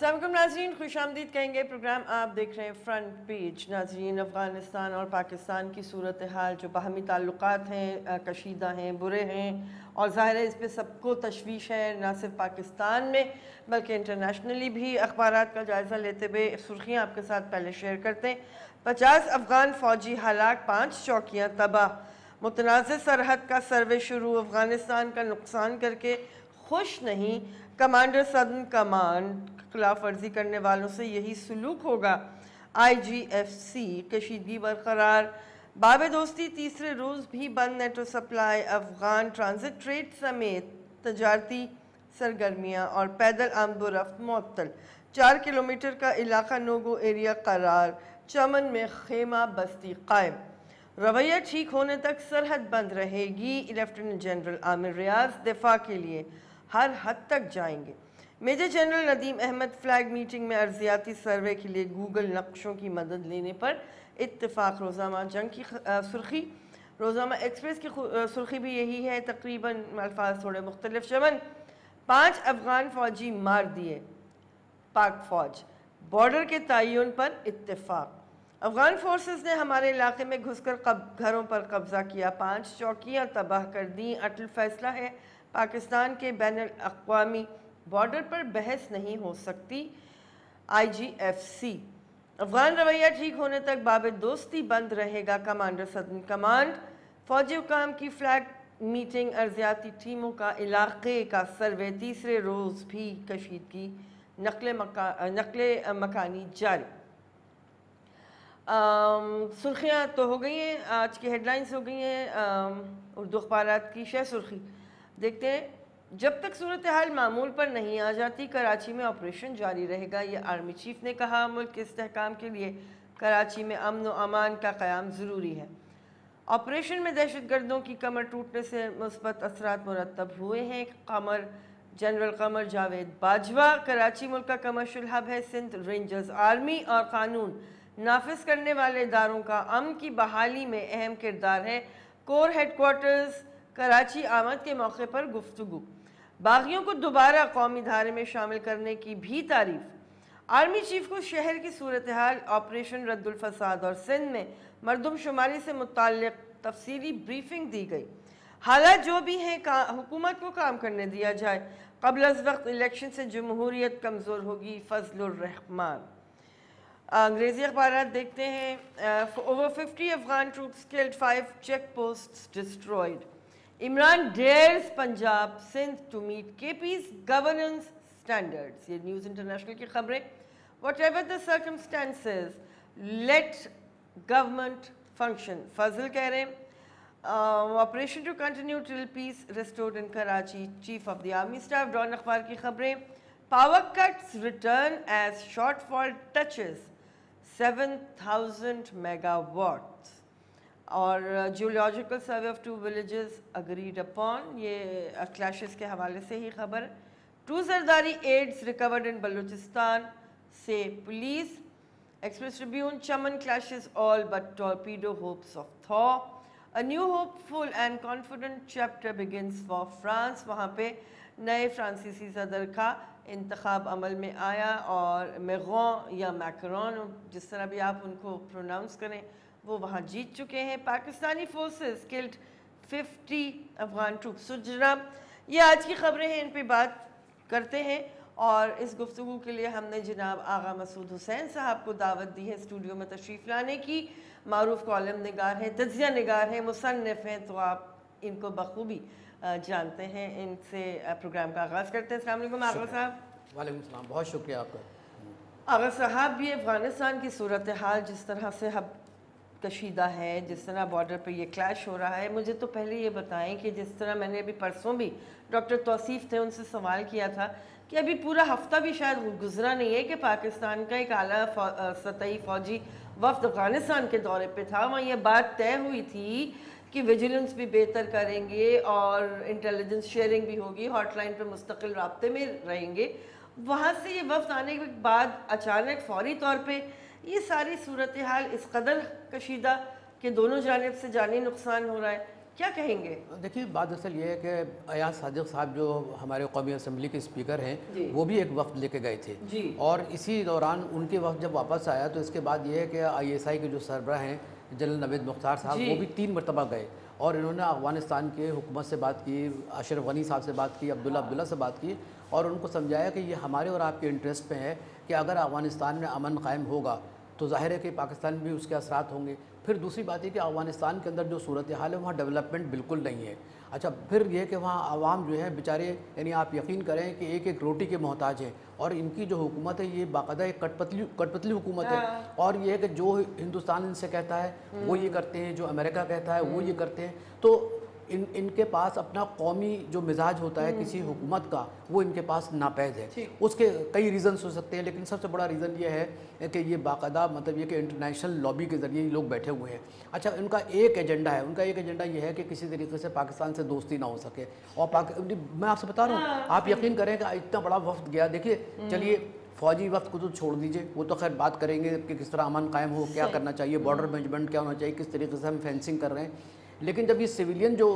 अस्सलाम वालेकुम नाज़रीन, खुश आमदीद कहेंगे। प्रोग्राम आप देख रहे हैं फ्रंट पेज। नाज़रीन, अफ़गानिस्तान और पाकिस्तान की सूरत हाल जो बाहमी ताल्लुकात हैं, कशीदा हैं, बुरे हैं और ज़ाहिर है इस पर सबको तशवीश है, ना सिर्फ पाकिस्तान में बल्कि इंटरनेशनली भी। अखबारात का जायज़ा लेते हुए सुर्खियाँ आपके साथ पहले शेयर करते हैं। 50 अफ़गान फ़ौजी हलाक, 5 चौकियाँ तबाह। मुतनाज़ सरहद का सर्वे शुरू, अफ़गानिस्तान का नुकसान करके खुश नहीं। कमांडर सदर्न कमांड, खिलाफ वर्जी करने वालों से यही सलूक होगा। IGFC, कशीदगी बरकरार। बाब दोस्ती तीसरे रोज़ भी बंद। NATO supply, Afghan transit trade समेत तजारती सरगर्मियाँ और पैदल आमदोरफ्त मुअत्तल। 4 किलोमीटर का इलाका नोगो एरिया करार। चमन में खेमा बस्ती कायम। रवैया ठीक होने तक सरहद बंद रहेगी। लेफ्टिनेंट जनरल आमिर रियाज दिफा के लिए हर हद तक जाएंगे। Major general Nadeem Ahmed flag meeting में अर्जियाती सर्वे के लिए गूगल नक्शों की मदद लेने पर इत्तेफाक। रोज़ाना जंग की सुर्खी, रोज़ाना एक्सप्रेस की सुर्खी भी यही है, तकरीबन अल्फाज थोड़े मुख्तलिफ। चमन, 5 अफ़गान फ़ौजी मार दिए। पाक फ़ौज, बॉर्डर के तयन पर इत्तेफाक। अफ़गान फोर्सेस ने हमारे इलाके में घुसकर घरों पर कब्ज़ा किया, 5 चौकियाँ तबाह कर दी। अटल फैसला है, पाकिस्तान के बैनुल अक़वामी बॉर्डर पर बहस नहीं हो सकती। IGFC, अफ़गान रवैया ठीक होने तक बाब दोस्ती बंद रहेगा। कमांडर सदर्न कमांड, फ़ौजी हुकाम की फ्लैग मीटिंग, अर्जियाती टीमों का इलाके का सर्वे। तीसरे रोज़ भी कशीदगी, नकले मकानी जारी। सुर्खियाँ तो हो गई हैं, आज की हेडलाइंस हो गई हैं। उर्दू अखबारात की शह सुर्खी देखते हैं। जब तक सूरत हाल मामूल पर नहीं आ जाती, कराची में ऑपरेशन जारी रहेगा। ये आर्मी चीफ ने कहा। मुल्क के इस्तेहकाम के लिए कराची में अमन व अमान का क़याम ज़रूरी है। ऑपरेशन में दहशत गर्दों की कमर टूटने से मुस्बत असरात मुरतब हुए हैं। जनरल कमर जावेद बाजवा, कराची मुल्क का कमर्शियल हब है। सिंध रेंजर्स, आर्मी और कानून नाफिज करने वाले इदारों का अमन की बहाली में अहम किरदार है। कोर हेडक्वार्टर्स कराची आमद के मौके पर गुफ्तगू। बागियों को दोबारा कौमी धारे में शामिल करने की भी तारीफ। आर्मी चीफ को शहर की सूरत हाल, ऑपरेशन रद्दुल फसाद और सिंध में मरदमशुमारी से मुताल्लिक़ तफसीली ब्रीफिंग दी गई। हालात जो भी हैं, हुकूमत को काम करने दिया जाए। क़ब्ल अज़ वक्त इलेक्शन से जमहूरियत कमज़ोर होगी। फजलुर रहमान। अंग्रेज़ी अखबारात देखते हैं। Over 50 Afghan troops killed, 5 check posts destroyed. Imran dares Punjab Sindh to meet KP's governance standards. ये न्यूज़ इंटरनेशनल की खबरें। Whatever the circumstances let government function, Fazl कह रहे हैं। Operation to continue till peace restored in Karachi, chief of the army staff. Dawn अखबार की खबरें। Power cuts return as shortfall touches 7,000 megawatts. और geological survey of 2 villages agreed upon, ये clashes के हवाले से ही खबर। 2 Zardari aides recovered in Balochistan से police. Express Tribune, Chaman clashes all but torpedo hopes of thaw. A new hopeful and confident chapter begins for France. वहाँ पे नए फ्रांसीसी सदर का इंतखाब अमल में आया और मैक्रोन या मैक्रोन, जिस तरह भी आप उनको प्रोनाउंस करें, वो वहाँ जीत चुके हैं। Pakistani forces killed 50 Afghan troops. तो जनाब, ये आज की खबरें हैं, इन पे बात करते हैं। और इस गुफ्तगू के लिए हमने जनाब आगा मसूद हुसैन साहब को दावत दी है स्टूडियो में तशरीफ़ लाने की। मारूफ कॉलम निगार हैं, तज्ज़िया निगार हैं, मुसन्निफ़ हैं, तो आप इनको बखूबी जानते हैं। इनसे प्रोग्राम का आगाज़ करते हैं। अस्सलाम वालेकुम आगा साहब। वालेकुम सलाम, बहुत शुक्रिया आपका। आगा साहब, ये अफ़गानिस्तान की सूरत हाल जिस तरह से अब कशीदा है, जिस तरह बॉर्डर पे ये क्लैश हो रहा है, मुझे तो पहले ये बताएं कि जिस तरह मैंने अभी परसों भी डॉक्टर तौसीफ़ थे, उनसे सवाल किया था कि अभी पूरा हफ्ता भी शायद गुजरा नहीं है कि पाकिस्तान का एक आला सतही फ़ौजी वफ़द अफ़गानिस्तान के दौरे पे था। वहाँ ये बात तय हुई थी कि विजिलेंस भी बेहतर करेंगे और इंटेलिजेंस शेयरिंग भी होगी, हॉटलाइन पर मुस्तकिल राब्ते में रहेंगे। वहाँ से ये वफ़द आने के बाद अचानक फ़ौरी तौर पर ये सारी सूरत हाल इस कदर कशीदा कि दोनों जानिब से जानी नुकसान हो रहा है। کیا کہیں گے؟ دیکھیے بات اصل یہ ہے کہ ایاز صادق صاحب جو ہمارے قومی اسمبلی کے اسپیکر ہیں وہ بھی ایک وقت لے کے گئے تھے، اور اسی دوران ان کے وقت جب واپس آیا تو اس کے بعد یہ ہے کہ ISI کے جو سربراہ ہیں جنرل نوید مختار صاحب وہ بھی 3 مرتبہ گئے، اور انہوں نے افغانستان کے حکومت سے بات کی، اشرف غنی صاحب سے بات کی، عبداللہ سے بات کی، اور ان کو سمجھایا کہ یہ ہمارے اور آپ کے انٹرسٹ پہ ہے کہ اگر افغانستان میں امن قائم ہوگا تو ظاہر ہے کہ پاکستان بھی اس کے اثرات ہوں گے۔ پھر دوسری بات یہ کہ افغانستان کے اندر جو صورتحال ہے وہاں ڈیولپمنٹ بالکل نہیں ہے۔ اچھا پھر یہ کہ وہاں عوام جو ہے بیچارے، یعنی آپ یقین کریں کہ ایک ایک روٹی کے محتاج ہیں، اور ان کی جو حکومت ہے یہ باقاعدہ ایک کٹ پتلی حکومت ہے، اور یہ ہے کہ جو ہندوستان ان سے کہتا ہے وہ یہ کرتے ہیں، جو امریکہ کہتا ہے وہ یہ کرتے ہیں، تو ان کے پاس اپنا قومی جو مزاج ہوتا ہے کسی حکومت کا وہ ان کے پاس ناپید ہے۔ اس کے کئی ریزنز ہو سکتے ہیں، لیکن سب سے بڑا ریزن یہ ہے کہ یہ باقاعدہ مطلب یہ کہ انٹرنیشنل لابی کے ذریعے یہ لوگ بیٹھے ہوئے ہیں۔ اچھا ان کا ایک ایجنڈا یہ ہے کہ کسی طریقے سے پاکستان سے دوستی نہ ہو سکے، اور میں آپ سے بتا رہا ہوں، آپ یقین کریں کہ اتنا بڑا وفد گیا، دیکھیے چلیے فوجی وقت کو تو چھوڑ دیجئے، وہ تو خیر بات کریں گے کہ کس طرح امن قائم ہو، کیا کرنا چاہیے، بارڈر مینجمنٹ کیا ہونا چاہیے، کس طریقے سے ہم فینسنگ کر رہے ہیں، لیکن جب یہ سویلین جو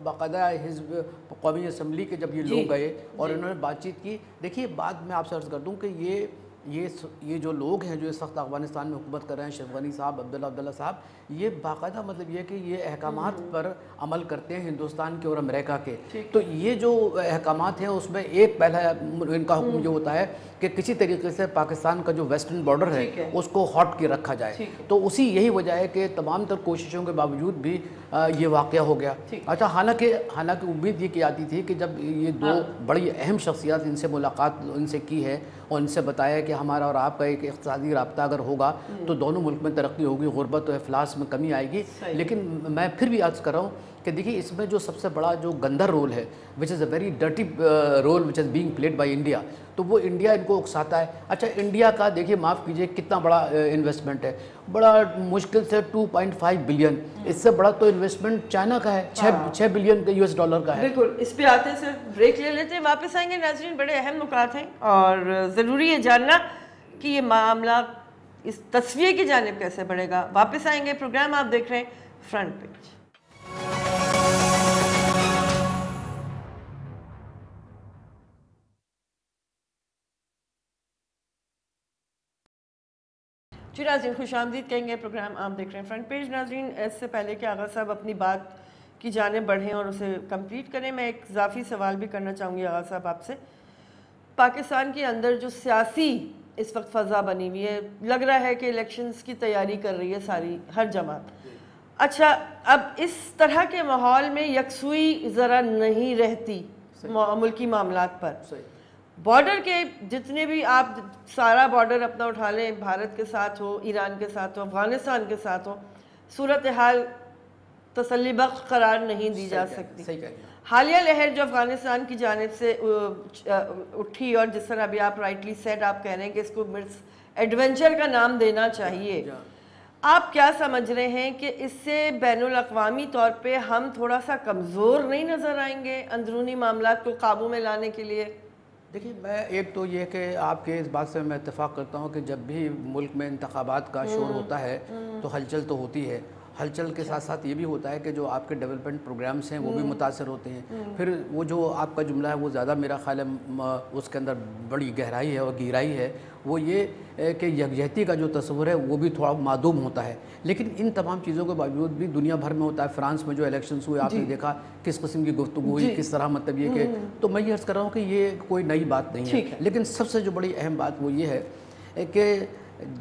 باقاعدہ حزب قومی اسمبلی کے جب یہ لوگ گئے اور انہوں نے بات چیت کی، دیکھیے بات میں آپ سے عرض کر دوں کہ یہ جو لوگ ہیں جو اس وقت افغانستان میں حکومت کر رہے ہیں، اشرف غنی صاحب، عبداللہ صاحب، یہ باقاعدہ مطلب یہ کہ یہ احکامات پر عمل کرتے ہیں ہندوستان کے اور امریکہ کے، تو یہ جو احکامات ہیں اس میں ایک پہلا ان کا حکم یہ ہوتا ہے کہ کسی طریقے سے پاکستان کا جو ویسٹرن بارڈر ہے اس کو ہاٹ کے رکھا جائے، تو یہی وجہ ہے کہ تمام تر کوششوں کے باوجود بھی یہ واقعہ ہو گیا۔ اچھا حالانکہ امید یہ کی جاتی تھی کہ جب یہ دو بڑی اہم شخصیات ان سے ملاقات ان سے کی ہے اور ان سے بتایا کہ ہمارا اور آپ کا ایک اقتصادی رابطہ اگر ہوگا تو دونوں ملک میں ترقی ہوگی، غربت و افلاس میں کمی آئے گی، لیکن میں پھر بھی عرض کر رہا ہوں کہ دیکھیے اس میں جو سب سے بڑا جو گندر رول ہے which is a very dirty role which is being played by India، تو وہ انڈیا ان کو اکساتا ہے۔ اچھا انڈیا کا دیکھیے معاف کیجئے کتنا بڑا انویسٹمنٹ ہے، بڑا مشکل سے 2.5 بلین، اس سے بڑا تو انویسٹمنٹ چائنا کا ہے، 6 بلین US ڈالر کا ہے۔ بالکل، اس پہ آتے ہیں صرف بریک لے لیتے ہیں، واپس آئیں گے ناظرین، بڑے اہم نکات ہیں اور ضروری ہے جاننا کہ یہ معاملہ اس تصفیے کی جانب کیسے بڑھے گا۔ واپس آئیں گے، پروگرام آپ دیکھ رہے ہیں فرنٹ پیج۔ جی ناظرین خوش آمدید کہیں گے، پروگرام آپ دیکھ رہے ہیں فرنٹ پیج۔ ناظرین اس سے پہلے کہ آغا صاحب اپنی بات کی جانب بڑھیں اور اسے کمپلیٹ کریں، میں ایک اضافی سوال بھی کرنا چاہوں گی آغا صاحب آپ سے۔ پاکستان کے اندر جو سیاسی اس وقت فضا بنی ہوئی ہے، لگ رہا ہے کہ الیکشنز کی تیاری کر رہی ہے ہر جماعت۔ اچھا اب اس طرح کے ماحول میں یکسوئی ذرا نہیں رہتی ملکی معاملات پر، بارڈر کے جتنے بھی آپ سارا بارڈر اپنا اٹھا لیں، بھارت کے ساتھ ہو، ایران کے ساتھ ہو، افغانستان کے ساتھ ہو، صورتحال تسلی بخش قرار نہیں دی جا سکتی۔ حالیہ لہر جو افغانستان کی جانب سے اٹھی، اور جس طرح ابھی آپ رائٹلی سیڈ آپ کہہ رہے ہیں کہ اس کو ایڈونچر کا نام دینا چاہیے، آپ کیا سمجھ رہے ہیں کہ اس سے بین الاقوامی طور پہ ہم تھوڑا سا کمزور نہیں نظر آئیں گے اندرونی معاملات کو قابو میں لانے کے لیے؟ دیکھیے میں ایک تو یہ کہ آپ کے اس بات سے میں اتفاق کرتا ہوں کہ جب بھی ملک میں انتخابات کا شور ہوتا ہے تو ہلچل تو ہوتی ہے، ہلچل کے ساتھ ساتھ یہ بھی ہوتا ہے کہ جو آپ کے ڈیولپمنٹ پروگرامز ہیں وہ بھی متاثر ہوتے ہیں۔ پھر وہ جو آپ کا جملہ ہے وہ زیادہ میرا خیال ہے اس کے اندر بڑی گہرائی ہے اور گہرائی ہے، وہ یہ کہ یکجہتی کا جو تصور ہے وہ بھی تھوڑا معدوم ہوتا ہے، لیکن ان تمام چیزوں کے باوجود بھی دنیا بھر میں ہوتا ہے۔ فرانس میں جو الیکشنز ہوئے آپ نے دیکھا کس قسم کی گفتگو ہوئی، کس طرح مطلب یہ کہ، تو میں یہ عرض کر رہا ہوں کہ یہ کوئی نئی بات نہیں ہے، لیکن سب سے جو بڑی اہم بات وہ یہ ہے کہ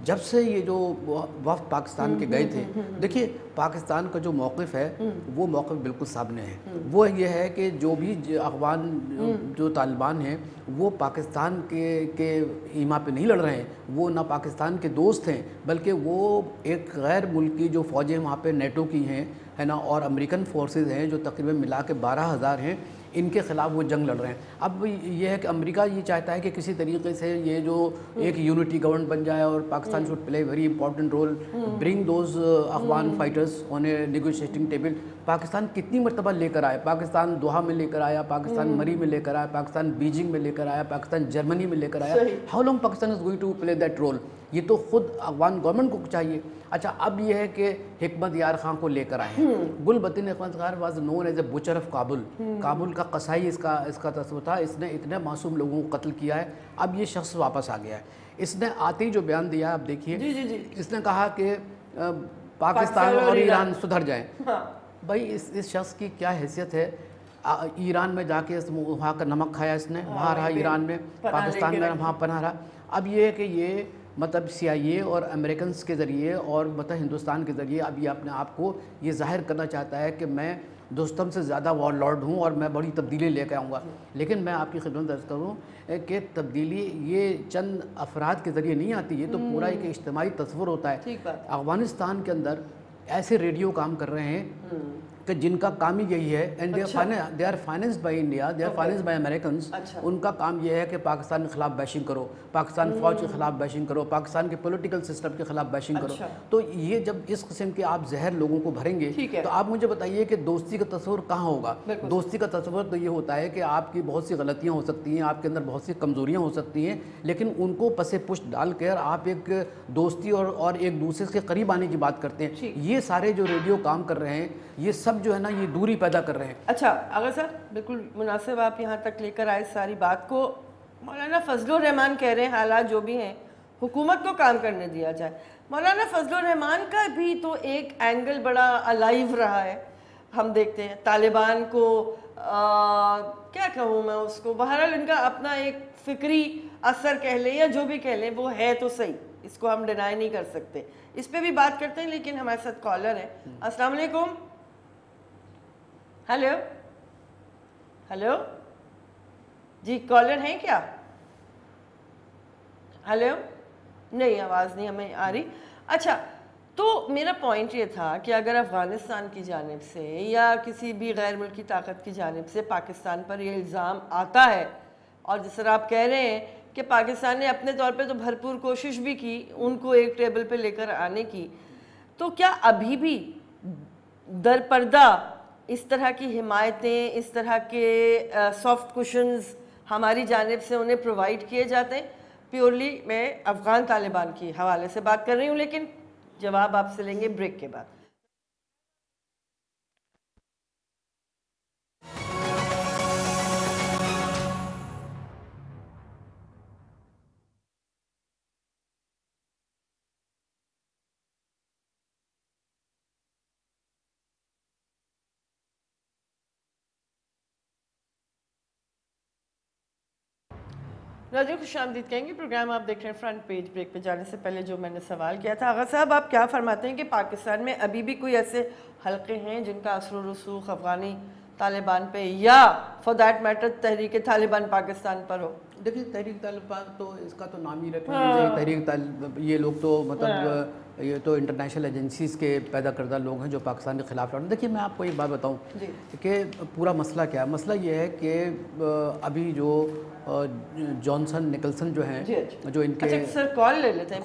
جب سے یہ جو وفد پاکستان کے گئے تھے، دیکھیے پاکستان کا جو موقف ہے وہ موقف بالکل سامنے ہے، وہ یہ ہے کہ جو بھی افغان جو طالبان ہیں وہ پاکستان کے ایما پہ نہیں لڑ رہے ہیں، وہ نہ پاکستان کے دوست ہیں بلکہ وہ ایک غیر ملکی جو فوجیں وہاں پہ نیٹو کی ہیں ہے نا، اور امریکن فورسز ہیں جو تقریباً ملا کے 12,000 ہیں، ان کے خلاف وہ جنگ لڑ رہے ہیں. اب یہ ہے کہ امریکہ یہ چاہتا ہے کہ کسی طریقے سے یہ جو ایک یونٹی گورنمنٹ بن جائے اور Pakistan should play very important role, bring those Afghan fighters on a negotiating table. Pakistan کتنی مرتبہ لے کر آیا, پاکستان دوحہ میں لے کر آیا, پاکستان مری میں لے کر آیا, پاکستان بیجنگ میں لے کر آیا, پاکستان جرمنی میں لے کر آیا. How long Pakistan is going to play that role? یہ تو خود افغان گورنمنٹ کو چاہیے. اچھا اب یہ ہے کہ حکمت یار خان کو لے کر آئے. گل بطین Hekmatyar was known as a butcher of Kabul. Kabul کا قصائی اس کا تصور تھا. اس نے اتنے معصوم لوگوں کو قتل کیا ہے. اب یہ شخص واپس آ گیا ہے. اس نے آتے ہی جو بیان دیا اب دیکھیے, اس نے کہا کہ پاکستان اور ایران سدھر جائیں. بھائی اس شخص کی کیا حیثیت ہے؟ ایران میں جا کے وہاں کا نمک کھایا اس نے, وہاں رہا ایران میں, پاکستان میں وہاں پناہ رہا. اب یہ ہے کہ یہ مطلب CIA اور امریکنز کے ذریعے اور مطلب ہندوستان کے ذریعے اب یہ اپنے آپ کو یہ ظاہر کرنا چاہتا ہے کہ میں دوستم سے زیادہ وار لارڈ ہوں اور میں بڑی تبدیلی لے کے آؤں گا. لیکن میں آپ کی خدمت درج کروں کہ تبدیلی یہ چند افراد کے ذریعے نہیں آتی, یہ تو پورا ایک اجتماعی تصور ہوتا ہے. افغانستان کے اندر ایسے ریڈیو کام کر رہے ہیں کہ جن کا کام ہی یہی ہے, and they are financed by India, they are financed by Americans. ان کا کام یہ ہے کہ پاکستان کے خلاف بیشنگ کرو, پاکستان فوج کے خلاف بیشنگ کرو, پاکستان کے پولیٹیکل سسٹم کے خلاف بیشنگ کرو. تو یہ جب اس قسم کے آپ زہر لوگوں کو بھریں گے تو آپ مجھے بتائیے کہ دوستی کا تصور کہاں ہوگا؟ دوستی کا تصور تو یہ ہوتا ہے کہ آپ کی بہت سی غلطیاں ہو سکتی ہیں, آپ کے اندر بہت سی کمزوریاں ہو سکتی ہیں, لیکن ان کو پس پشت ڈال کر آپ ایک دوستی اور ایک دوسرے کے قریب آنے کی بات کرتے ہیں. یہ سارے جو ریڈیو کام کر رہے ہیں یہ سب جو ہے نا یہ دوری پیدا کر رہے ہیں. اچھا آغا صاحب, بالکل مناسب آپ یہاں تک لے کر آئے ساری بات کو. مولانا فضل الرحمان کہہ رہے ہیں حالات جو بھی ہیں حکومت کو کام کرنے دیا جائے. مولانا فضل الرحمان کا بھی تو ایک اینگل بڑا الائیو رہا ہے. ہم دیکھتے ہیں طالبان کو کیا کہوں میں اس کو, بہرحال ان کا اپنا ایک فکری اثر کہہ لیں یا جو بھی کہہ لیں وہ ہے تو صحیح, اس کو ہم ڈینائی نہیں کر سکتے, اس پہ بھی بات کرتے ہیں. لیکن ہمارے ساتھ کالر ہیں. السلام علیکم. ہیلو ہیلو جی کالر ہیں کیا؟ ہیلو نہیں, آواز نہیں ہمیں آ رہی. اچھا تو میرا پوائنٹ یہ تھا کہ اگر افغانستان کی جانب سے یا کسی بھی غیر ملکی طاقت کی جانب سے پاکستان پر یہ الزام آتا ہے, اور جس طرح آپ کہہ رہے ہیں کہ پاکستان نے اپنے طور پہ تو بھرپور کوشش بھی کی ان کو ایک ٹیبل پہ لے کر آنے کی, تو کیا ابھی بھی در پردہ اس طرح کی حمایتیں, اس طرح کے سافٹ کوشنز ہماری جانب سے انہیں پرووائڈ کیے جاتے ہیں؟ پیورلی میں افغان طالبان کی حوالے سے بات کر رہی ہوں, لیکن جواب آپ سے لیں گے بریک کے بعد. ناظرین خوش آمدید کہیں گے. پروگرام آپ دیکھ رہے ہیں فرنٹ پیج. بریک پہ جانے سے پہلے جو میں نے سوال کیا تھا, آغا صاحب آپ کیا فرماتے ہیں کہ پاکستان میں ابھی بھی کوئی ایسے حلقے ہیں جن کا اثر و رسوخ افغانی طالبان پہ یا فار دیٹ میٹر تحریک طالبان پاکستان پر ہو؟ دیکھیے تحریک طالبان تو اس کا تو نام ہی رکھ لیجیے. تحریک طالبان یہ لوگ تو مطلب یہ تو انٹرنیشنل ایجنسیز کے پیدا کردہ لوگ ہیں جو پاکستان کے خلاف لڑ رہے ہیں. دیکھیے میں آپ کو ایک بات بتاؤں کہ پورا مسئلہ کیا ہے. مسئلہ یہ ہے کہ ابھی جو جانسن نکلسن جو ہیں جو ان کے سر کال لے لیتے ہیں.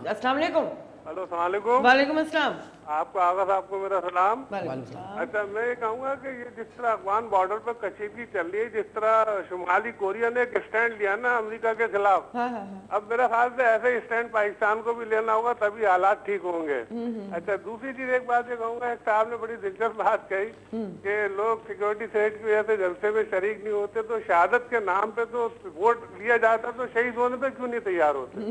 السلام علیکم. ہلو السلام علیکم. وعلیکم السلام. آپ کو آغا صاحب کو میرا سلام. اچھا میں یہ کہوں گا کہ یہ جس طرح افغان بارڈر پر کشیدگی چل رہی ہے, جس طرح شمالی کوریا نے ایک اسٹینڈ لیا نا امریکہ کے خلاف, اب میرا خیال سے ایسے اسٹینڈ پاکستان کو بھی لینا ہوگا تبھی حالات ٹھیک ہوں گے. اچھا دوسری چیز ایک بات یہ کہوں گا, ایک صاحب نے بڑی دلچسپ بات کہی کہ لوگ سیکورٹی تھریٹ کی وجہ سے جلسے میں شریک نہیں ہوتے, تو شہادت کے نام پہ تو ووٹ لیا جاتا تو شہید ہونے پہ کیوں نہیں تیار ہوتے؟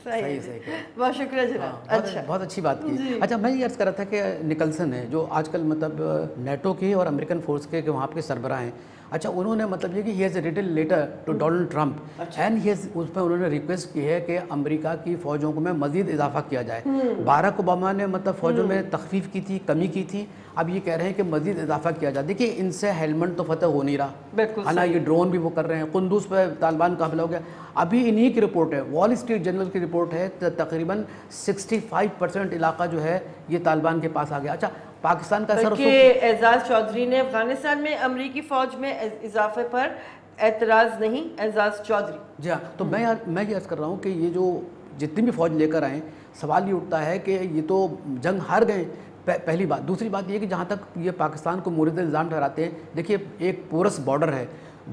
صحیح, بہت شکریہ جناب. اچھا بہت اچھی بات کی. اچھا میں یہ عرض کر رہا تھا کہ نکلسن ہے جو آج کل مطلب نیٹو کے اور امریکن فورس کے وہاں پہ سربراہ ہیں. اچھا انہوں نے مطلب یہ کہ he has written letter to Donald Trump and اس میں انہوں نے ریکویسٹ کی ہے کہ امریکہ کی فوجوں کو میں مزید اضافہ کیا جائے. باراک اوباما نے مطلب فوجوں میں تخفیف کی تھی, کمی کی تھی, اب یہ کہہ رہے ہیں کہ مزید اضافہ کیا جائے. دیکھیے ان سے ہیلمنٹ تو فتح ہو نہیں رہا, حالانکہ یہ ڈرون بھی وہ کر رہے ہیں. قندوز پہ طالبان کا حملہ ہو گیا. ابھی انہی کی رپورٹ ہے, وال اسٹریٹ جرنل کی رپورٹ ہے, تقریباً 65% علاقہ جو ہے یہ طالبان کے پاس آ گیا. اچھا पाकिस्तान का असर बल्कि एजाज चौधरी ने अफगानिस्तान में अमरीकी फ़ौज में इजाफे पर एतराज़ नहीं, एजाज चौधरी। जी हाँ, तो मैं ये अर्ज़ कर रहा हूँ कि ये जो जितनी भी फ़ौज लेकर आए, सवाल ये उठता है कि ये तो जंग हार गए, पहली बात। दूसरी बात ये कि जहाँ तक ये पाकिस्तान को मोरिद इल्ज़ाम ठहराते हैं, देखिए एक पोरस बॉर्डर है,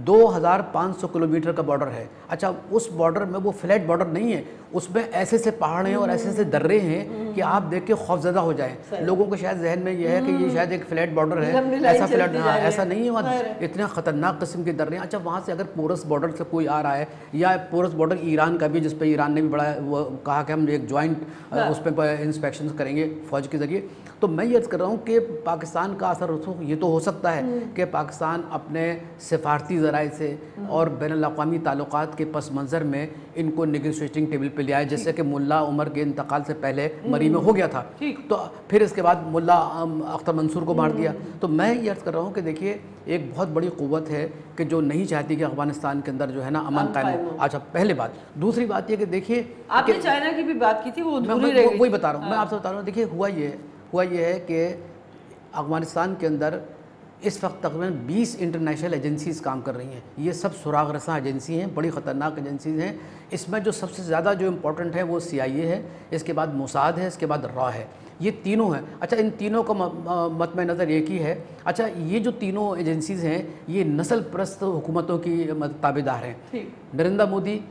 2500 किलोमीटर का बॉर्डर है। अच्छा, उस बॉर्डर में वो फ्लैट बॉर्डर नहीं है, उसमें ऐसे से पहाड़ हैं और ऐसे से दर्रे हैं कि आप देख के खौफजदा हो जाएं। लोगों को शायद जहन में यह है कि ये शायद एक फ्लैट बॉर्डर है, ऐसा फ्लैट, हाँ ऐसा नहीं है, वहाँ इतने ख़तरनाक किस्म के दर्रे हैं। अच्छा, वहाँ से अगर पोरस बॉर्डर से कोई आ रहा है, या पोरस बॉर्डर ईरान का भी, जिस पर ईरान ने भी बड़ा वो कहा कि हम एक जॉइंट उस पर इंस्पेक्शन करेंगे फ़ौज के ज़रिए, तो मैं ये अर्ज़ कर रहा हूँ कि पाकिस्तान का असर ये तो हो सकता है कि पाकिस्तान अपने सिफारती ज़राए से और बैनुल-अक़वामी ताल्लुक़ात के पस मंज़र में इनको नेगोशिएटिंग टेबल पे ले आए, जैसे कि मुल्ला उमर के इंतकाल से पहले मरी में हो गया था, तो फिर इसके बाद मुल्ला अख्तर मंसूर को मार दिया। तो मैं ये अर्ज़ कर रहा हूँ कि देखिए एक बहुत बड़ी क़ुव्वत है कि जो नहीं चाहती कि अफ़गानिस्तान के अंदर जो है ना अमन कायम हो। अच्छा, पहले बात। दूसरी बात ये कि देखिए आपने चाइना की भी बात की थी, वो वही बता रहा हूँ, मैं आपसे बता रहा हूँ। देखिए हुआ ये है कि अफ़गानिस्तान के अंदर इस वक्त तकरीबन 20 इंटरनेशनल एजेंसीज़ काम कर रही हैं। ये सब सुराग रसां एजेंसी हैं, बड़ी ख़तरनाक एजेंसीज़ हैं। इसमें जो सबसे ज़्यादा जो इम्पोर्टेंट है वो CIA है, इसके बाद मोसाद है, इसके बाद रॉ है, ये तीनों हैं। अच्छा, इन तीनों का मतम नज़र एक ही है। अच्छा, ये जो तीनों एजेंसीज़ हैं ये नस्ल परस्त हुकूमतों की ताबेदार हैं। नरेंद्र मोदी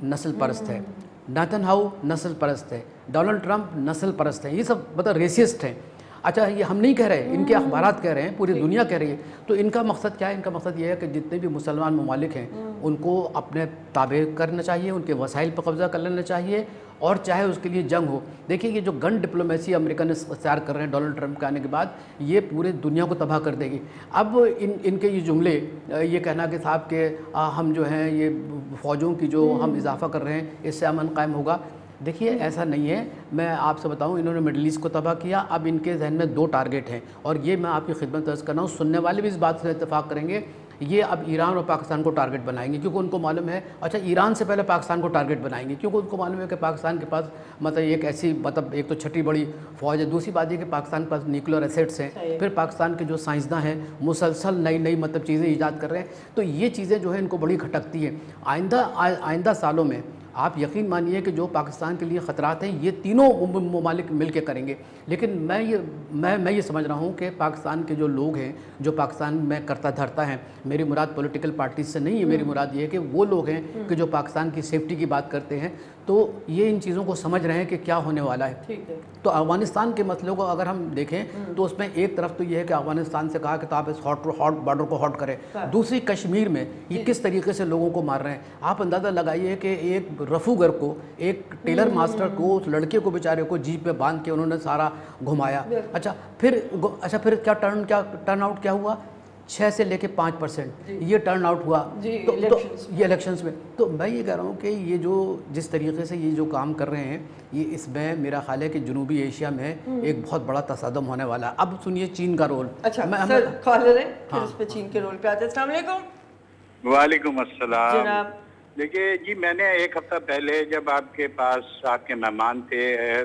नस्ल परस्त है, नेतन्याहू नस्ल परस्त है, डोनाल्ड ट्रंप नस्ल परस्त है, ये सब मतलब रेसिस्ट हैं। अच्छा, ये हम नहीं कह रहे, इनके अखबारात कह रहे हैं, पूरी दुनिया कह रही है। तो इनका मकसद क्या है? इनका मकसद ये है कि जितने भी मुसलमान ममालिक हैं उनको अपने ताबे करना चाहिए, उनके वसाइल पर कब्ज़ा कर लेना चाहिए, और चाहे उसके लिए जंग हो। देखिए ये जो गन डिप्लोमेसी अमेरिकन इख्तियार कर रहे हैं डोनाल्ड ट्रंप के आने के बाद, ये पूरे दुनिया को तबाह कर देगी। अब इनके ये जुमले, ये कहना कि साहब के हम जो हैं ये फ़ौजों की जो हम इजाफा कर रहे हैं इससे अमन कायम होगा, देखिए ऐसा नहीं है। मैं आपसे बताऊं, इन्होंने मिडल ईस्ट को तबाह किया, अब इनके जहन में 2 टारगेट हैं, और ये मैं आपकी खिदमत अर्ज़ कर रहा हूँ, सुनने वाले भी इस बात से इत्तेफाक करेंगे, ये अब ईरान और पाकिस्तान को टारगेट बनाएंगे, क्योंकि उनको मालूम है। अच्छा, ईरान से पहले पाकिस्तान को टारगेट बनाएंगे, क्योंकि उनको मालूम है कि पाकिस्तान के पास मतलब एक ऐसी एक तो छठी बड़ी फ़ौज है, दूसरी बात ये कि पाकिस्तान के पास न्यूक्लियर एसेट्स हैं, फिर पाकिस्तान के जो साइंसदान हैं मुसलसल नई मतलब चीज़ें ईजाद कर रहे हैं। तो ये चीज़ें जो है इनको बड़ी खटकती हैं। आइंदा सालों में आप यकीन मानिए कि जो पाकिस्तान के लिए ख़तरात हैं ये तीनों ममालिक मिल के करेंगे। लेकिन मैं ये समझ रहा हूँ कि पाकिस्तान के जो लोग हैं, जो पाकिस्तान में करता धरता है, मेरी मुराद पॉलिटिकल पार्टीज से नहीं है, मेरी मुराद ये है कि वो लोग हैं कि जो पाकिस्तान की सेफ्टी की बात करते हैं, तो ये इन चीज़ों को समझ रहे हैं कि क्या होने वाला है। ठीक है। तो अफ़गानिस्तान के मसलों को अगर हम देखें तो उसमें एक तरफ तो ये है कि अफ़गानिस्तान से कहा कि तो आप इस हॉट बॉर्डर को हॉट करें, दूसरी कश्मीर में ये किस तरीके से लोगों को मार रहे हैं। आप अंदाज़ा लगाइए कि एक रफूगर को, एक टेलर मास्टर को, उस लड़के को बेचारे को जीप पे बांध के उन्होंने सारा घुमाया। अच्छा फिर क्या टर्न आउट क्या हुआ? 6 से लेके 5% ये टर्न आउट हुआ तो ये इलेक्शंस में। तो मैं ये कह रहा हूँ कि ये जो जिस तरीके से ये जो काम कर रहे हैं, ये इसमें मेरा ख्याल है कि जनूबी एशिया में एक बहुत बड़ा तसादम होने वाला है। अब सुनिए चीन का रोल। अच्छा, सर कॉलर है, फिर इस पे चीन के रोल पे आते हैं। अस्सलाम वालेकुम। वालेकुम अस्सलाम जनाब। देखिए जी, मैंने एक हफ्ता पहले जब आपके पास आपके मेहमान थे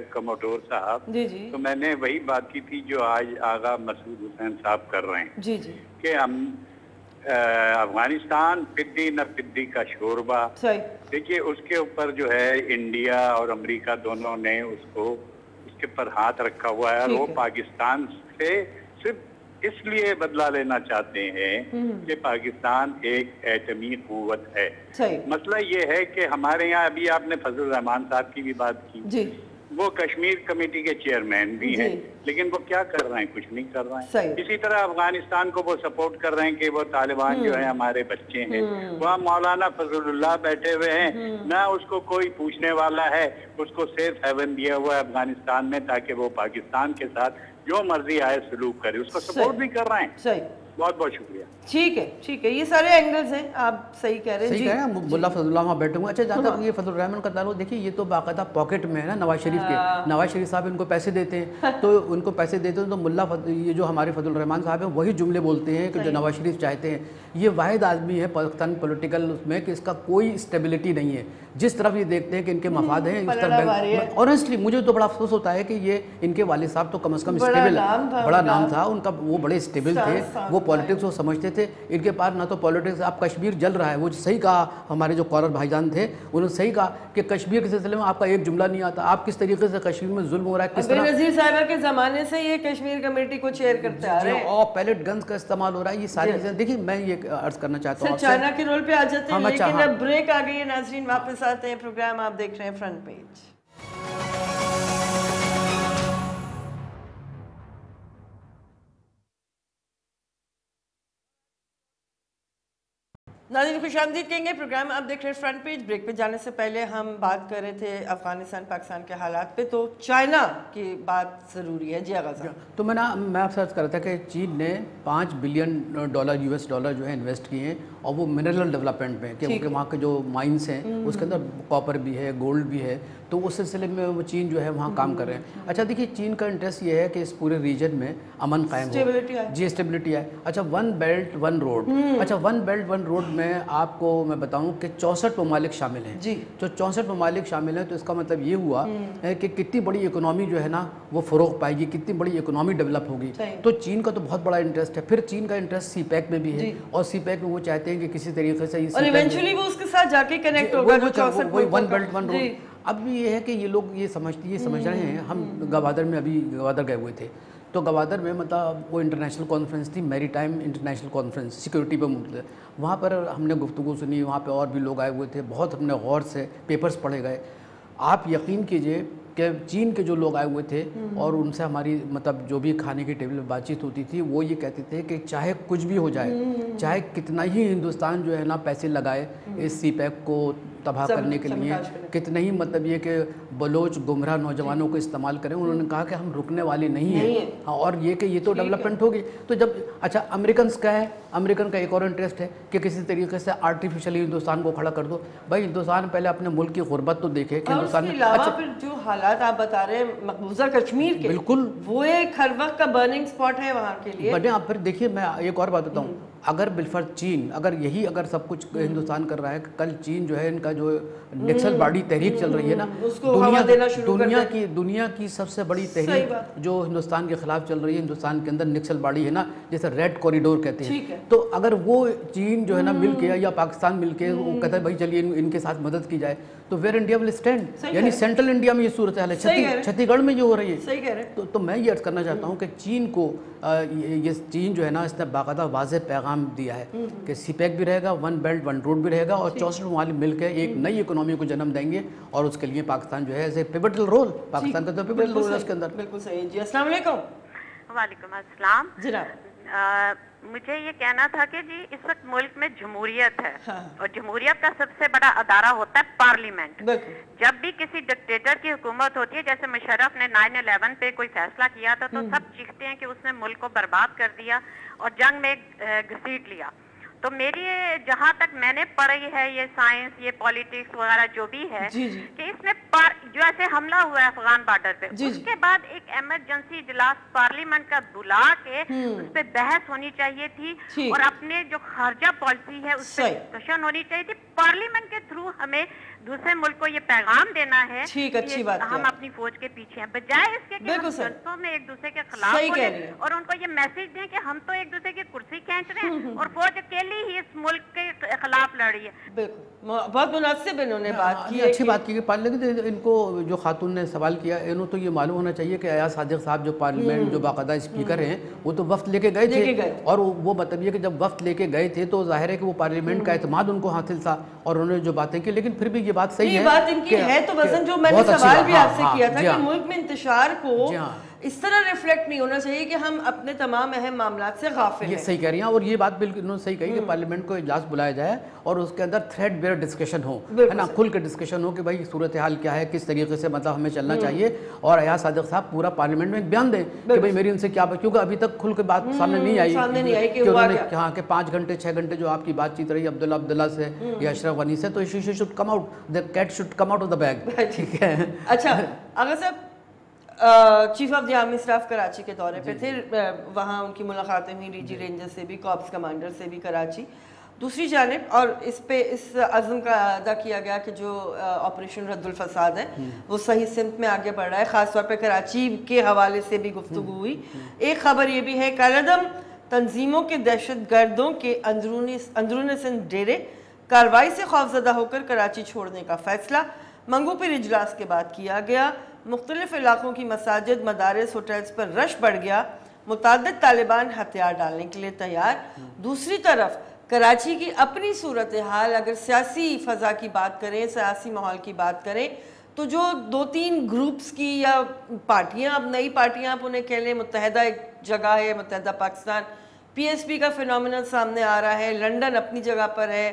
कमोडोर साहब, जी, तो मैंने वही बात की थी जो आज आगा मसूद हुसैन साहब कर रहे हैं। जी कि हम अफगानिस्तान पिद्दी न पिद्दी का शोरबा। देखिए उसके ऊपर जो है इंडिया और अमेरिका दोनों ने उसके ऊपर हाथ रखा हुआ है, और वो पाकिस्तान से सिर्फ इसलिए बदला लेना चाहते हैं कि पाकिस्तान एक एटमी कुव्वत है। मसला ये है कि हमारे यहाँ अभी आपने फजल रहमान साहब की भी बात की जी। वो कश्मीर कमेटी के चेयरमैन भी हैं, लेकिन वो क्या कर रहे हैं? कुछ नहीं कर रहे हैं। इसी तरह अफगानिस्तान को वो सपोर्ट कर रहे हैं कि वो तालिबान जो है हमारे बच्चे हैं। वहाँ मौलाना फजलुल्लाह बैठे हुए हैं, ना उसको कोई पूछने वाला है, उसको सेफ हेवन दिया हुआ है अफगानिस्तान में, ताकि वो पाकिस्तान के साथ जो मर्जी आए सलूक करे, उसको सपोर्ट भी कर रहे हैं। बहुत बहुत शुक्रिया। ठीक है, ये सारे एंगल्स हैं, आप सही कह रहे हैं। सही कह रहे हैं, मुल्ला फजलुल्लाह वहाँ बैठे हुए। अच्छा, जहाँ तक ये फजल रहमान का ताल्लुक, देखिए ये तो बाकायदा पॉकेट में है ना नवाज शरीफ के। नवाज शरीफ साहब इनको पैसे देते हैं, तो उनको पैसे देते हैं, तो मुल्ला ये जो हमारे फजल रहमान साहब हैं वही जुमले बोलते हैं कि जो नवाज शरीफ चाहते हैं। ये वाहिद आदमी है पाकिस्तान पॉलिटिकल उसमें कि इसका कोई स्टेबिलिटी नहीं है। जिस तरफ ये देखते हैं कि इनके मफाद हैं उस तरफ। ऑनेस्टली मुझे तो बड़ा अफसोस होता है कि ये इनके वालिद साहब तो कम से कम स्टेबल, बड़ा नाम था उनका, वो बड़े स्टेबल थे, वो पॉलिटिक्स वो समझते थे। इनके पास ना तो पॉलिटिक्स, आप कश्मीर जल रहा है, वो सही कहा हमारे जो कॉलर भाईजान थे, उन्होंने सही कहा कि कश्मीर के सिलसिले में आपका एक जुमला नहीं आता, आप किस तरीके से कश्मीर में जुल्म हो रहा है, किस तरह बेनज़ीर साहिबा के ज़माने से ये कश्मीर कमेटी को चेयर करते आ रहे हैं, और पैलेट गन्स का इस्तेमाल हो रहा है, ये सारी चीज़ें। देखिए मैं ये अर्ज करना चाहता हूँ, चाइना के रोल पे आ जाते हैं, लेकिन अब ब्रेक आ गई है नाज़रीन, वापस आते हैं, प्रोग्राम आप देख रहे हैं फ्रंट पेज। नाज़रीन खुशामदीद कहेंगे, प्रोग्राम आप देख रहे हैं फ्रंट पेज। ब्रेक पे जाने से पहले हम बात कर रहे थे अफगानिस्तान पाकिस्तान के हालात पे, तो चाइना की बात ज़रूरी है। जी आगाज़। तो मैं आपसे अर्ज कर रहा था कि चीन ने $5 बिलियन US डॉलर जो है इन्वेस्ट किए हैं, और वो मिनरल डेवलपमेंट में, क्योंकि वहाँ के जो माइंस हैं उसके अंदर कॉपर भी है, गोल्ड भी है, तो उस सिलसिले में वो चीन जो है वहाँ काम कर रहे हैं। अच्छा देखिए, चीन का इंटरेस्ट ये है कि इस पूरे रीजन में अमन कायम हो, जी स्टेबिलिटी है। अच्छा, वन बेल्ट वन रोड, अच्छा वन बेल्ट वन रोड में आपको मैं बताऊं कि 64 ममालिक शामिल हैं जी। जो 64 ममालिक शामिल हैं, तो इसका मतलब ये हुआ है कि कितनी बड़ी इकोनॉमी जो है ना वो फ़रोग पाएगी, कितनी बड़ी इकोनॉमी डेवलप होगी। तो चीन का तो बहुत बड़ा इंटरेस्ट है। फिर चीन का इंटरेस्ट सीपैक में भी है, और सीपैक में वो चाहते हैं कि किसी तरीके से और इवेंचुअली वो उसके साथ जाके कनेक्ट होगा, वही वन बेल्ट वन रोड। अब ये है कि ये लोग ये समझ रहे हैं। हम गवादर में अभी गवादर गए हुए थे, तो गवादर में मतलब वो इंटरनेशनल कॉन्फ्रेंस थी, मैरीटाइम इंटरनेशनल कॉन्फ्रेंस, सिक्योरिटी पर मुद्दे, वहाँ पर हमने गुफ्तगू सुनी, वहाँ पे और भी लोग आए हुए थे, बहुत हमने गौर से पेपर्स पढ़े गए। आप यकीन कीजिए कि चीन के जो लोग आए हुए थे और उनसे हमारी मतलब जो भी खाने की टेबल पर बातचीत होती थी, वो ये कहते थे कि चाहे कुछ भी हो जाए, चाहे कितना ही हिंदुस्तान जो है ना पैसे लगाए इस सीपैक को तबाह करने के लिए, कितने ही मतलब ये कि बलोच गुमराह नौजवानों को इस्तेमाल करें, उन्होंने कहा कि हम रुकने वाले नहीं हैं। हाँ, और ये कि ये तो डेवलपमेंट होगी। तो जब अच्छा अमेरिकन का है, अमेरिकन का एक और इंटरेस्ट है कि किसी तरीके से आर्टिफिशियली हिंदुस्तान को खड़ा कर दो। भाई हिंदुस्तान पहले अपने मुल्क की गुर्बत तो देखे कि हिंदुस्तान में अच्छा फिर जो हालात आप बता रहे हैं मकबूजा कश्मीर के, बिल्कुल वो एक हर वक्त का बर्निंग स्पॉट है वहाँ के लिए। बट आप फिर देखिए, मैं एक और बात बताऊँ, अगर बिलफर्ज चीन अगर सब कुछ हिंदुस्तान कर रहा है, कल चीन जो है इनका जो नक्सलवादी तहरीक चल रही है ना, दुनिया की सबसे बड़ी तहरीक जो हिंदुस्तान के खिलाफ चल रही है, हिंदुस्तान के अंदर नक्सलवादी है ना, जैसे रेड कॉरिडोर कहते हैं। तो अगर वो चीन जो है ना मिल के या पाकिस्तान मिल के वो कहता है भाई चलिए इनके साथ मदद की जाए, तो वेयर इंडिया विल स्टैंड। यानी सेंट्रल इंडिया में ये सूरत हाल है, छत्तीसगढ़ में जो हो रही है। तो मैं ये अर्ज करना चाहता हूँ कि चीन को ये चीन जो है ना इसने बाकायदा वाज़ेह पैगाम दिया है कि सीपैक भी रहेगा, वन बेल्ट वन रोड भी रहेगा, और 64 ममालिक मिलकर एक नई इकोनॉमी को जन्म देंगे, और उसके लिए पाकिस्तान जो है as a pivotal role, Pakistan का तो पिवटल रोल है उसके अंदर। बिल्कुल सही जी। अस्सलाम वालेकुम। वालेकुम अस्सलाम। जनाब मुझे ये कहना था कि जी इस वक्त मुल्क में जमहूरियत है, और जमहूरियत का सबसे बड़ा अदारा होता है पार्लियामेंट। जब भी किसी डिक्टेटर की हुकूमत होती है, जैसे मुशर्रफ ने 9/11 पे कोई फैसला किया था, तो सब चीखते हैं कि उसने मुल्क को बर्बाद कर दिया और जंग में घसीट लिया। तो मेरी जहाँ तक मैंने पढ़ी है ये साइंस, ये पॉलिटिक्स वगैरह जो भी है, कि इसमें जो ऐसे हमला हुआ है अफगान बॉर्डर पे, उसके बाद एक इमरजेंसी इजलास पार्लियामेंट का बुला के उस पर बहस होनी चाहिए थी, और अपने जो खारजा पॉलिसी है उस पर डिस्कशन होनी चाहिए थी। पार्लियामेंट के थ्रू हमें दूसरे मुल्क को ये पैगाम देना है, ठीक, अच्छी बात हम अपनी फौज के पीछे हैं, बजाय इसके कि हम जनता में एक दूसरे के खिलाफ बोले और उनको ये मैसेज दें कि हम तो एक दूसरे की कुर्सी खींच रहे हैं और फौज अकेली ही इस मुल्क के खिलाफ लड़ रही है। बिल्कुल बहुत मुनासिब इन्होंने बात की, अच्छी बात की। लेकिन इनको जो खातून ने सवाल किया, इन्हों तो ये मालूम होना चाहिए कि अयाज सादिक साहब जो पार्लियामेंट जो बाकायदा स्पीकर हैं, वो तो वफ्त लेके गए थे, और वो मतलब ये कि जब वफ्त लेके गए थे तो जाहिर है कि वो पार्लियामेंट का एतमाद उनको हासिल था, और उन्होंने जो बातें की। लेकिन फिर भी ये बात सही है, बात इनकी है तो वजन जो मैंने सवाल भी आपसे किया था कि मुल्क में इंतशार को इस तरह रिफ्लेक्ट नहीं होना चाहिए कि हम अपने तमाम अहम मामलात से गाफिल हैं। ये सही कह रही हैं, और ये बात बिल्कुल इन्होंने सही कही कि पार्लियामेंट को इजलास बुलाया जाए और उसके अंदर थ्रेड बेयर डिस्कशन हो, है ना, खुल के डिस्कशन हो कि भाई सूरत हाल क्या है, किस तरीके से मतलब हमें चलना चाहिए, और अयाज सादिक साहब पूरा पार्लियामेंट में एक बयान दें कि भाई मेरी उनसे क्या, क्योंकि अभी तक खुल के बात सामने नहीं आई कि उन्होंने हाँ कि 5 घंटे 6 घंटे जो आपकी बातचीत रही अब्दुल्ला से या अशरफ गनी से, तो she should come out, the cat should come out of the bag. ठीक है। अच्छा अगर साहब chief of the army staff Karachi के दौरे पे थे, वहाँ उनकी मुलाकातें हुई डीजी रेंजर से भी, कॉप्स कमांडर से भी कराची, دوسری جانب اور اس پہ اس عزم کا ادا کیا گیا کہ جو آپریشن رد الفساد ہے وہ صحیح سمت میں آگے بڑھ رہا ہے، خاص طور پہ کراچی کے حوالے سے بھی گفتگو ہوئی. ایک خبر یہ بھی ہے کالعدم تنظیموں کے دہشت گردوں کے اندرون سندھ ڈیرے، کارروائی سے خوفزدہ ہو کر کراچی چھوڑنے کا فیصلہ. منگو پیر اجلاس کے بعد کیا گیا. مختلف علاقوں کی مساجد، مدارس، ہوٹلز پر رش بڑھ گیا. متعدد طالبان ہتھیار ڈالنے کے لیے تیار. دوسری طرف کراچی کی اپنی صورتحال، اگر سیاسی فضا کی بات کریں، سیاسی ماحول کی بات کریں، تو جو 2-3 گروپس کی یا پارٹیاں، اب نئی پارٹیاں آپ انہیں کہہ لیں، متحدہ ایک جگہ ہے، متحدہ پاکستان، پی ایس پی کا فینومینل سامنے آ رہا ہے، لنڈن اپنی جگہ پر ہے.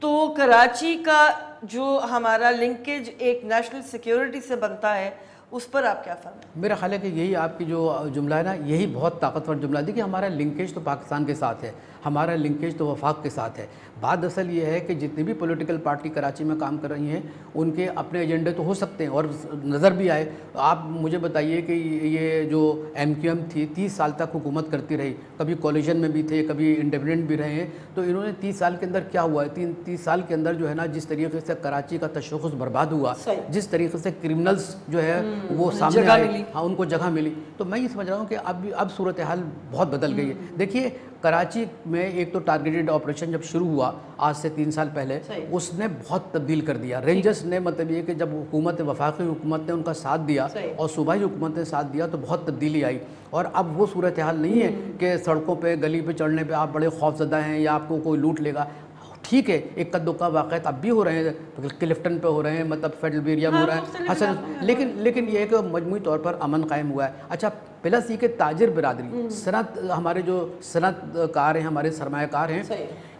تو کراچی کا جو ہمارا لنکیج ایک نیشنل سیکیورٹی سے بنتا ہے، اس پر آپ کیا فرمائیں؟ میرا خیال ہے کہ یہی آپ کی جو جملہ ہے نا، یہی بہت طاقتور جملہ ہے کہ ہمارا لنکیج تو پاکستان کے ساتھ ہے، ہمارا لنکیج تو وفاق کے ساتھ ہے. بات اصل یہ ہے کہ جتنی بھی پولیٹیکل پارٹی کراچی میں کام کر رہی ہیں ان کے اپنے ایجنڈے تو ہو سکتے ہیں اور نظر بھی آئے. آپ مجھے بتائیے کہ یہ جو ایم کیو ایم تھی 30 سال تک حکومت کرتی رہی، کبھی کولیشن میں بھی تھے، کبھی انڈیپینڈنٹ بھی رہے ہیں. تو انہوں نے 30 سال کے اندر کیا ہوا ہے، 30 سال کے اندر جو ہے نا، جس طریقے سے کراچی کا تشخص برباد ہوا، جس طریقے سے کرمنلز جو ہے وہ سامنے آئے، ہاں ان کو جگہ ملی. تو میں یہ سمجھ رہا ہوں کہ اب صورتحال بہت بدل گئی ہے. دیکھیے کراچی میں ایک تو ٹارگیٹڈ آپریشن جب شروع ہوا آج سے 3 سال پہلے، اس نے بہت تبدیل کر دیا. رینجرز نے مطلب یہ کہ جب وفاقی حکومت نے ان کا ساتھ دیا اور صوبائی حکومت نے ساتھ دیا تو بہت تبدیلی آئی. اور اب وہ صورتحال نہیں ہے کہ سڑکوں پہ گلی پہ چڑھنے پہ آپ بڑے خوفزدہ ہیں یا آپ کو کوئی لوٹ لے گا. ٹھیک ہے، ایک کا دکا واقعات اب بھی ہو رہے ہیں، کلفٹن پہ ہو رہے ہیں، مطلب فیڈرل بیریا میں ہو رہے ہیں حسن، لیکن یہ ہے کہ مجموعی طور پر امن قائم ہوا ہے. اچھا پلس یہ کہ تاجر برادری، صنعت، ہمارے جو صنعت کار ہیں، ہمارے سرمایہ کار ہیں،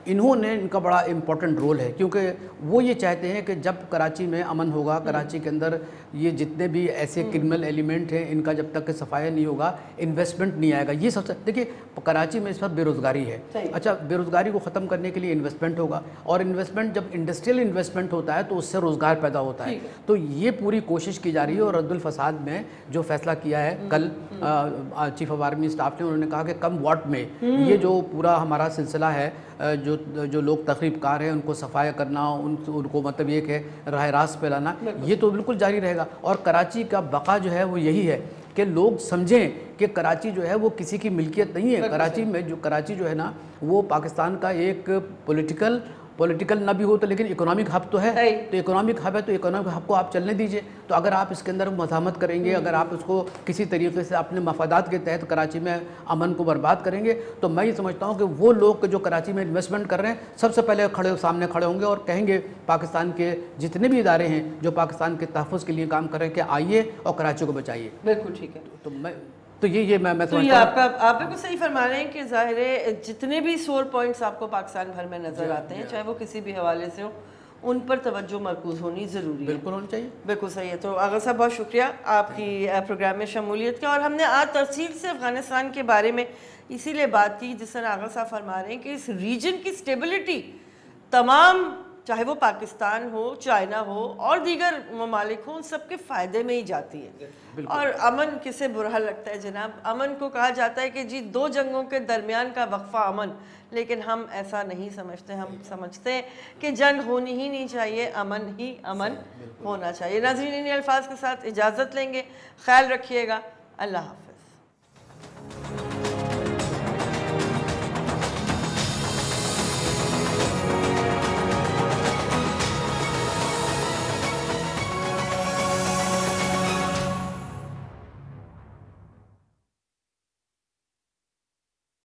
انہوں نے ان کا بڑا امپورٹنٹ رول ہے کیونکہ وہ یہ چاہتے ہیں کہ جب کراچی میں امن ہوگا، کراچی کے اندر یہ جتنے بھی ایسے کرمنل ایلیمنٹ ہیں ان کا جب تک کہ صفایا نہیں ہوگا، انویسٹمنٹ نہیں آئے گا. یہ سب سے دیکھیے کراچی میں اس وقت بے روزگاری ہے. اچھا بے روزگاری کو ختم کرنے کے لیے انویسٹمنٹ ہوگا، اور انویسٹمنٹ جب انڈسٹریل انویسٹمنٹ ہوتا ہے تو اس سے روزگار پیدا ہوتا ہے. تو یہ پوری کوشش کی جا رہی ہے. اور رد الفساد میں جو فیصلہ کیا ہے کل چیف آف آرمی اسٹاف نے، انہوں نے کہا کہ کم واٹ میں یہ جو پورا ہمارا سلسلہ ہے، جو لوگ تخریب کار ہیں ان کو صفایا کرنا، ان کو مطلب یہ کہ راہ راست پہ لانا، یہ تو بالکل جاری رہے گا. اور کراچی کا بقا جو ہے وہ یہی ہے کہ لوگ سمجھیں کہ کراچی جو ہے وہ کسی کی ملکیت نہیں ہے. کراچی جو ہے نا وہ پاکستان کا ایک پولیٹیکل نہ بھی ہو تو لیکن اکنامک ہب تو ہے. تو اکنامک ہب ہے تو اکنامک ہب کو آپ چلنے دیجئے. تو اگر آپ اس کے اندر مزاحمت کریں گے، اگر آپ اس کو کسی طریقے سے اپنے مفادات کے تحت کراچی میں امن کو برباد کریں گے، تو میں یہ سمجھتا ہوں کہ وہ لوگ جو کراچی میں انویسٹمنٹ کر رہے ہیں سب سے پہلے سامنے کھڑے ہوں گے اور کہیں گے پاکستان کے جتنے بھی ادارے ہیں جو پاکستان کے تحفظ کے لیے کام کر رہے ہیں کہ آئیے اور کراچی کو بچائیے. بالکل ٹھیک ہے. تو یہ میں تو یہ آپ بالکل صحیح فرما رہے ہیں کہ ظاہر ہے جتنے بھی سور پوائنٹس آپ کو پاکستان بھر میں نظر آتے ہیں، چاہے وہ کسی بھی حوالے سے ہو، ان پر توجہ مرکوز ہونی ضروری ہے. بالکل ہونی چاہیے. بالکل صحیح ہے. تو آغا صاحب بہت شکریہ آپ کی پروگرام میں شمولیت کا. اور ہم نے آج تفصیل سے افغانستان کے بارے میں اسی لیے بات کی جس طرح آغا صاحب فرما رہے ہیں کہ اس ریجن کی سٹیبلٹی تمام، چاہے وہ پاکستان ہو، چائنا ہو اور دیگر ممالک ہوں، سب کے فائدے میں ہی جاتی ہے. اور امن کسے برا لگتا ہے جناب؟ امن کو کہا جاتا ہے کہ جی 2 جنگوں کے درمیان کا وقفہ امن، لیکن ہم ایسا نہیں سمجھتے. ہم سمجھتے ہیں کہ جنگ ہونی ہی نہیں چاہیے، امن ہی امن ہونا چاہیے. ناظرین انہی الفاظ کے ساتھ اجازت لیں گے. خیال رکھیے گا. اللہ حافظ.